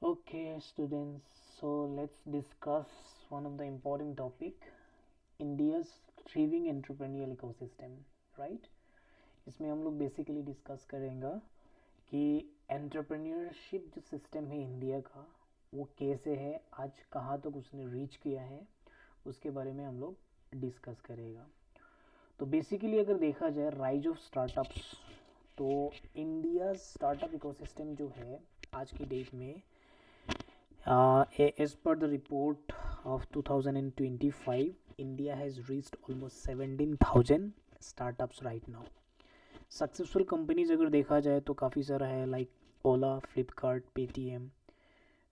Okay, students, so let's discuss one of the important topic, India's thriving entrepreneurial ecosystem, right? इसमें हम लोग basically discuss करेंगे कि entrepreneurship जो सिस्टम है इंडिया का वो कैसे है, आज कहाँ तक उसने रीच किया है, उसके बारे में हम लोग डिस्कस करेगा। तो बेसिकली अगर देखा जाए राइज ऑफ स्टार्टअप्स, तो इंडिया स्टार्टअप इकोसिस्टम जो है आज की डेट में, as per the report of 2025, India has reached almost 17,000 startups right now. Successful companies अगर देखा जाए तो काफ़ी सारा है, लाइक ओला, फ्लिपकार्ट, पेटीएम,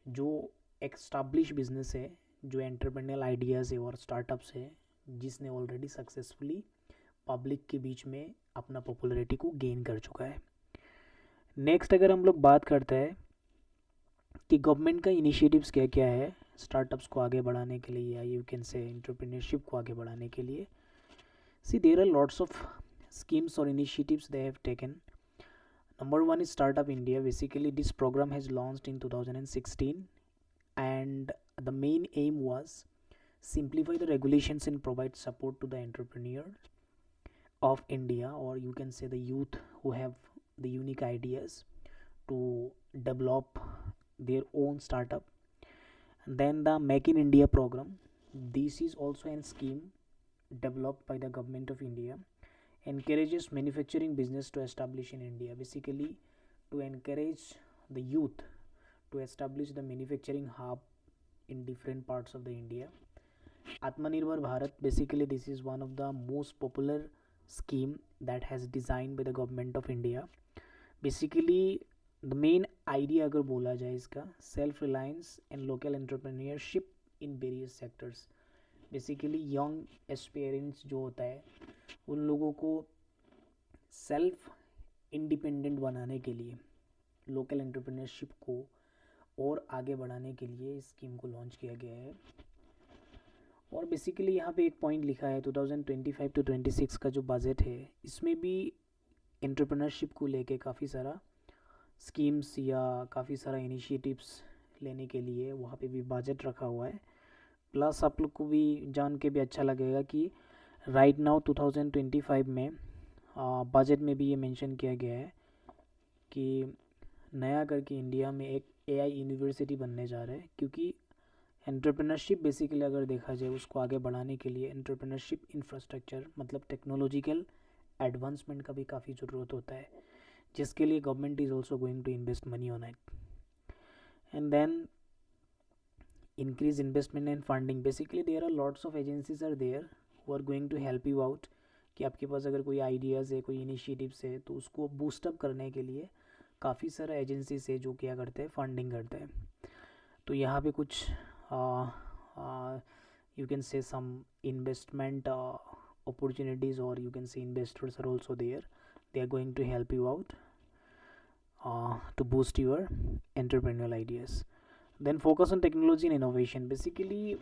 जो एक्स्टाब्लिश बिजनेस है, जो एंटरप्रेन्योरल आइडियाज़ है और स्टार्टअप्स है, जिसने ऑलरेडी सक्सेसफुली पब्लिक के बीच में अपना पॉपुलैरिटी को गेन कर चुका है। नेक्स्ट अगर हम लोग बात करते हैं कि गवर्नमेंट का इनिशिएटिव्स क्या क्या है स्टार्टअप्स को आगे बढ़ाने के लिए, या यू कैन से एंटरप्रेन्योरशिप को आगे बढ़ाने के लिए। See there are lots of schemes or initiatives they have taken. Number one is Startup India. Basically, this program has launched in 2016, and the main aim was simplify the regulations and provide support to the entrepreneur of India, or you can say the youth who have the unique ideas to develop their own startup. And then the Make in India program. This is also a scheme developed by the government of India, encourages manufacturing business to establish in India. Basically, to encourage the youth to establish the manufacturing hub in different parts of the India. Atmanirbhar Bharat, basically this is one of the most popular scheme that has designed by the government of India. Basically the main idea अगर बोला जाए इसका, self reliance and local entrepreneurship in various sectors. Basically young aspirants जो होता है उन लोगों को सेल्फ इंडिपेंडेंट बनाने के लिए, लोकल एंटरप्रेन्योरशिप को और आगे बढ़ाने के लिए इस स्कीम को लॉन्च किया गया है। और बेसिकली यहाँ पे एक पॉइंट लिखा है 2025 टू 26 का जो बजट है, इसमें भी एंटरप्रेन्योरशिप को लेके काफ़ी सारा स्कीम्स या काफ़ी सारा इनिशिएटिव्स लेने के लिए वहाँ पे भी बजट रखा हुआ है। प्लस आप लोग को भी जान के भी अच्छा लगेगा कि राइट नाउ 2025 में बजट में भी ये मेंशन किया गया है कि नया करके इंडिया में एक एआई यूनिवर्सिटी बनने जा रहा है, क्योंकि एंटरप्रेन्योरशिप बेसिकली अगर देखा जाए उसको आगे बढ़ाने के लिए एंटरप्रेन्योरशिप इंफ्रास्ट्रक्चर मतलब टेक्नोलॉजिकल एडवांसमेंट का भी काफ़ी ज़रूरत होता है, जिसके लिए government is also going to invest money on it. And then increase investment and funding. Basically there are lots of agencies are there who are going to help you out कि आपके पास अगर कोई आइडियाज़ है, कोई initiatives है, तो उसको boost up करने के लिए काफ़ी सारा एजेंसीज है जो क्या करते हैं, फंडिंग करते हैं। तो यहाँ पे कुछ you can say some investment opportunities, or you can say investors are also there. They are going to help you out to boost your entrepreneurial ideas. Then focus on technology and innovation. Basically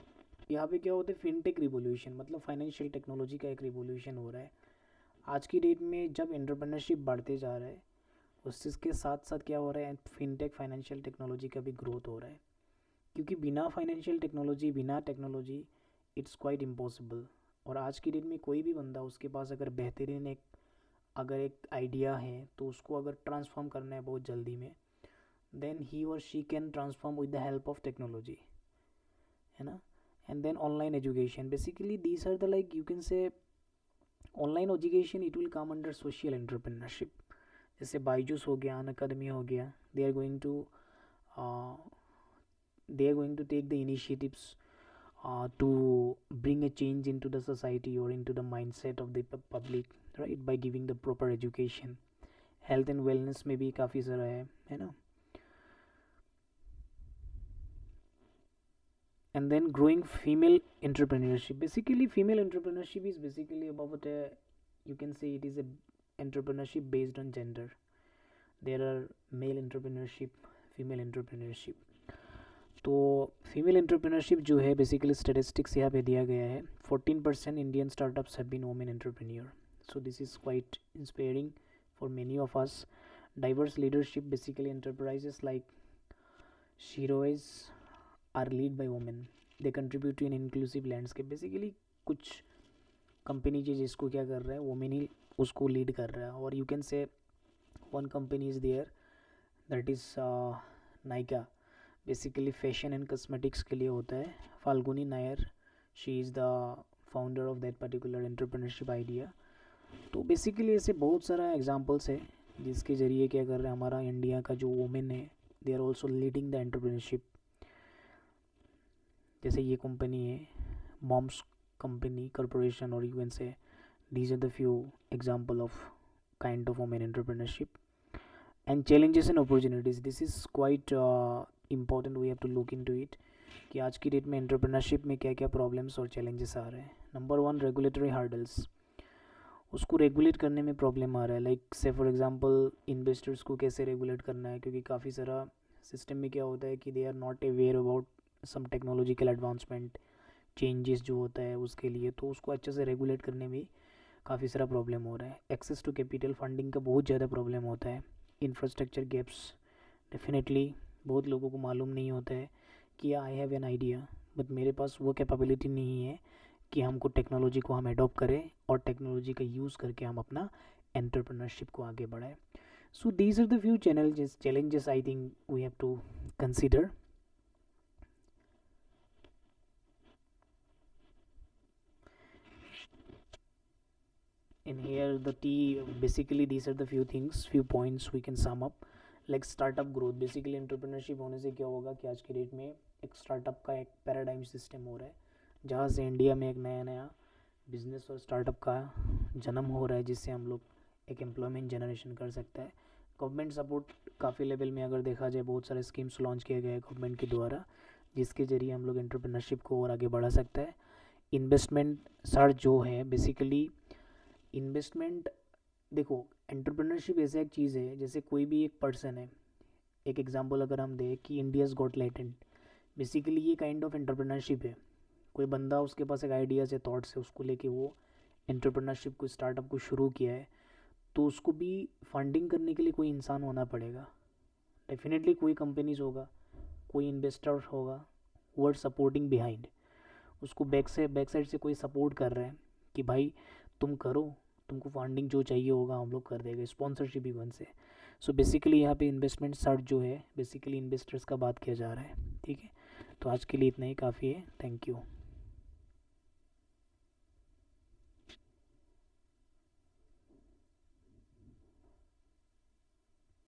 यहाँ पे क्या होता है, fintech revolution, मतलब financial technology का एक revolution हो रहा है आज की डेट में। जब एंटरप्रेन्योरशिप बढ़ते जा रहा है उस चीज़ के साथ साथ क्या हो रहा है, फिनटेक फाइनेंशियल टेक्नोलॉजी का भी ग्रोथ हो रहा है, क्योंकि बिना फाइनेंशियल टेक्नोलॉजी, बिना टेक्नोलॉजी इट्स क्वाइट इम्पॉसिबल। और आज की डेट में कोई भी बंदा, उसके पास अगर बेहतरीन एक आइडिया है तो उसको अगर ट्रांसफॉर्म करना है बहुत जल्दी में, then he or she can transform with the help of technology, है ना। and then online education, basically these are the, like you can say, online education it will come under social entrepreneurship। जैसे बाईजूस हो गया, अन अकादमी हो गया, they are going to take the initiatives to bring a change into the society or into the mindset of the public, right, by giving the proper education। Health and wellness में भी काफ़ी सारा है ना। and then growing female entrepreneurship. Basically female entrepreneurship is basically about a, you can say it is a entrepreneurship based on gender. There are male entrepreneurship, female entrepreneurship। तो female entrepreneurship जो है, basically statistics यहाँ पे दिया गया है, 14% Indian startups have been women entrepreneur. So this is quite inspiring for many of us. Diverse leadership, basically enterprises like Sheroes are lead by women, they contribute to an inclusive landscape. Basically कुछ company जिसको क्या कर रहा है, women ही उसको lead कर रहा है। और you can say one company is there, that is Nykaa. Basically fashion and cosmetics के लिए होता है। Falguni Nayar, she is the founder of that particular entrepreneurship idea. तो बेसिकली ऐसे बहुत सारा एग्जांपल्स है जिसके ज़रिए क्या कर रहे हैं, हमारा इंडिया का जो वुमेन है they are also leading the entrepreneurship. जैसे ये कंपनी है मॉम्स कंपनी कॉरपोरेशन, और you can say these are the few example of kind of women entrepreneurship. And challenges and opportunities, this is quite important, we have to look into it कि आज की date में entrepreneurship में क्या क्या problems और challenges आ रहे हैं। नंबर वन, रेगुलेटरी हार्डल्स, उसको रेगुलेट करने में प्रॉब्लम आ रहा है। लाइक से फॉर एग्जांपल इन्वेस्टर्स को कैसे रेगुलेट करना है, क्योंकि काफ़ी सारा सिस्टम में क्या होता है कि they are not aware about some technological advancement changes जो होता है उसके लिए, तो उसको अच्छे से रेगुलेट करने में काफ़ी सारा प्रॉब्लम हो रहा है। एक्सेस टू कैपिटल, फंडिंग का बहुत ज़्यादा प्रॉब्लम होता है। इंफ्रास्ट्रक्चर गैप्स, डेफिनेटली बहुत लोगों को मालूम नहीं होता है कि I have an idea but मेरे पास वो कैपेबिलिटी नहीं है कि हमको टेक्नोलॉजी को हम एडॉप्ट करें और टेक्नोलॉजी का यूज़ करके हम अपना एंटरप्रेन्योरशिप को आगे बढ़ाएं। So these are the few challenges I think we have to consider. In here the t basically these are the few things, few points we can sum up, like startup growth। Basically entrepreneurship होने से क्या होगा कि आज की date में एक startup का एक पैराडाइम सिस्टम हो रहा है, जहाँ से इंडिया में एक नया नया बिजनेस और स्टार्टअप का जन्म हो रहा है, जिससे हम लोग एक एम्प्लॉयमेंट जनरेशन कर सकता है। गवर्नमेंट सपोर्ट काफ़ी लेवल में अगर देखा जाए, बहुत सारे स्कीम्स लॉन्च किए गए हैं गवर्नमेंट के द्वारा, जिसके ज़रिए हम लोग एंटरप्रेन्योरशिप को और आगे बढ़ा सकता है। इन्वेस्टमेंट सर्च जो है, बेसिकली इन्वेस्टमेंट, देखो एंटरप्रेन्योरशिप ऐसा एक चीज़ है जैसे कोई भी एक पर्सन है। एक एग्जांपल अगर हम दें कि इंडियाज़ गॉट टैलेंट, बेसिकली ये काइंड ऑफ एंटरप्रेन्योरशिप है। कोई बंदा उसके पास एक आइडिया से थॉट्स है, उसको लेके वो एंटरप्रेन्योरशिप को स्टार्टअप को शुरू किया है, तो उसको भी फंडिंग करने के लिए कोई इंसान होना पड़ेगा। डेफिनेटली कोई कंपनीज होगा, कोई इन्वेस्टर होगा, वो आर सपोर्टिंग बिहाइंड, उसको बैक साइड से कोई सपोर्ट कर रहा है कि भाई तुम करो, तुमको फंडिंग जो चाहिए होगा हम लोग कर देंगे, स्पॉन्सरशिप इवन से। सो बेसिकली यहाँ पे इन्वेस्टमेंट सर्च जो है बेसिकली इन्वेस्टर्स का बात किया जा रहा है। ठीक है, तो आज के लिए इतना ही काफ़ी है। Thank you.